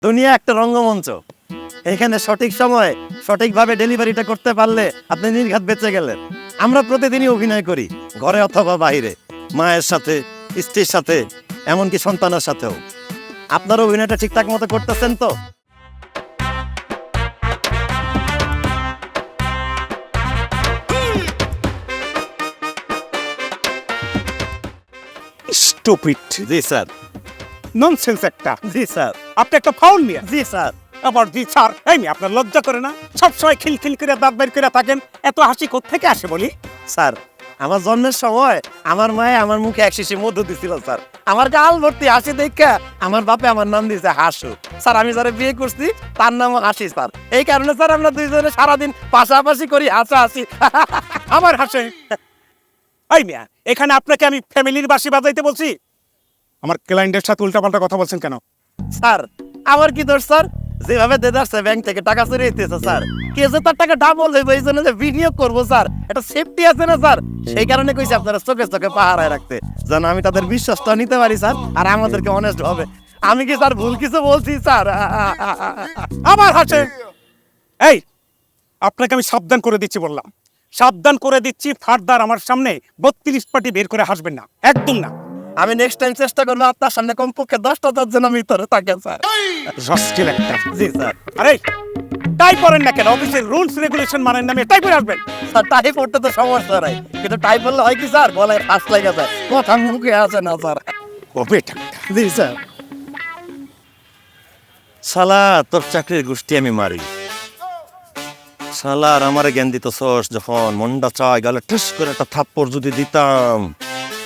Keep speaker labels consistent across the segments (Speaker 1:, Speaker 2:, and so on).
Speaker 1: দুনিয়া একটা রঙ্গমঞ্চ। এখানে সঠিক সময়ে সঠিকভাবে ডেলিভারিটা করতে পারলে আপনি নির্ঘাত বেঁচে গেলেন। আমরা প্রতিদিনই অভিনয় করি, ঘরে অথবা বাইরে, মায়ের সাথে, স্ত্রীর সাথে, এমনকি সন্তানের সাথেও। আপনার অভিনয়টা ঠিকঠাক মতো করতেছেন তো?
Speaker 2: স্টুপিড
Speaker 1: জি স্যার।
Speaker 2: ননসেন্স একটা।
Speaker 1: জি স্যার।
Speaker 2: আপনি একটা ফাউল মিয়া।
Speaker 1: জি স্যার।
Speaker 2: আবার জি স্যার, এই মেয়ে আপনার লজ্জা করে না? সবসময় খিলখিল করে দাঁত বের করে থাকেন, এত হাসি কোত্থেকে আসে বলি?
Speaker 1: স্যার, আমার জন্মের সময় আমার মায়ে আমার মুখে এক শিশি মধু দিছিল স্যার। আমার গাল ভর্তি হাসি দেখা আমার বাপে আমার নাম দিয়েছে হাসু। স্যার, আমি যারা বিয়ে করছি তার নামও হাসি স্যার। এই কারণে স্যার আমরা দুইজনে সারাদিন পাশাপাশি করি, হাসি।
Speaker 2: আমার হাসে। এই মিয়া, এখানে আপনাকে আমি ফ্যামিলির বাঁশি বাজাইতে বলছি? আমার ক্লায়েন্টের সাথে উল্টাপাল্টা কথা বলছেন কেন?
Speaker 1: স্যার, আমার কি দোষ স্যার? যেভাবে দেদারছে ব্যাংক থেকে টাকা চুরি হইতেছে স্যার, কে যে তার টাকা ডাবল হইবে এই জন্য যে বিনিয়োগ করবো স্যার, এটা সেফটি আছে না স্যার? সেই কারণে কইছি আপনারা চোখে চোখে পাহারায় রাখতে, যেন আমি তাদের বিশ্বাসটা নিতে পারি স্যার, আর আমাদেরকে অনেস্ট হবে। আমি কি স্যার ভুল কিছু বলছি স্যার?
Speaker 2: আমার হাসে। এই, আপনাকে আমি সাবধান করে দিচ্ছি বললাম, সাবধান করে দিচ্ছি, ফার্দার আমার সামনে 32 পাটি বের করে হাসবেন না, একদম না।
Speaker 1: আমি নেক্সট টাইম চেষ্টা করবো আপনার সামনে কমপক্ষে 10টা যেন আমি ভিতরে থাকে স্যার।
Speaker 2: রাস্কেল একটা।
Speaker 1: জি স্যার।
Speaker 2: আরে টাই পরেন না কেন? অফিসের রুলস রেগুলেশন মানেন না, টাই পরে আসবেন।
Speaker 1: স্যার, টাই পড়তে তো সমস্যা নাই, কিন্তু টাই পড়লে হয় কি স্যার, গলায় ফাঁস লেগে যায়, কথা মুখে আসে না স্যার।
Speaker 2: কবে টাকা?
Speaker 1: জি স্যার। শালা, তোর চাকরির গোষ্ঠী আমি মারি। শালা আর আমারে জ্ঞান দিত সস, যখন মনটা চায় গালে ঠুস করে একটা থাপ্পড় যদি দিতাম,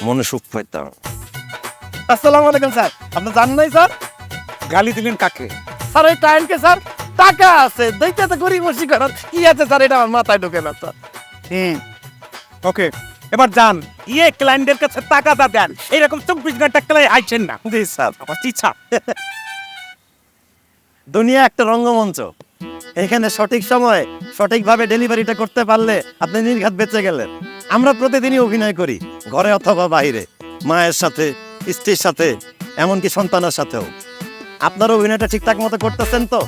Speaker 1: মনে সুখ পাইতাম। আসসালামু আলাইকুম স্যার, আপনি জানেন নাই স্যার?
Speaker 2: গালি দিলেন কাকে?
Speaker 1: স্যার, ওই টাইমকে স্যার, টাকা আছে দেখতে তো গরিব বসি করার কি আছে স্যার, এটা আমার মাথায় ঢোকে না স্যার।
Speaker 2: ওকে, এবার যান, গিয়ে ক্লায়েন্টের কাছে টাকাটা দেন। এইরকম 24 ঘন্টা ক্লাই আইছেন না।
Speaker 1: জি স্যার।
Speaker 2: আমার ইচ্ছা।
Speaker 1: দুনিয়া একটা রঙ্গমঞ্চ। এখানে সঠিক সময়ে সঠিকভাবে ডেলিভারিটা করতে পারলে আপনি নির্ঘাত বেঁচে গেলেন। আমরা প্রতিদিনই অভিনয় করি, ঘরে অথবা বাইরে, মায়ের সাথে, স্ত্রীর সাথে, এমনকি সন্তানের সাথেও। আপনার অভিনয়টা ঠিকঠাক মতো করতেছেন তো?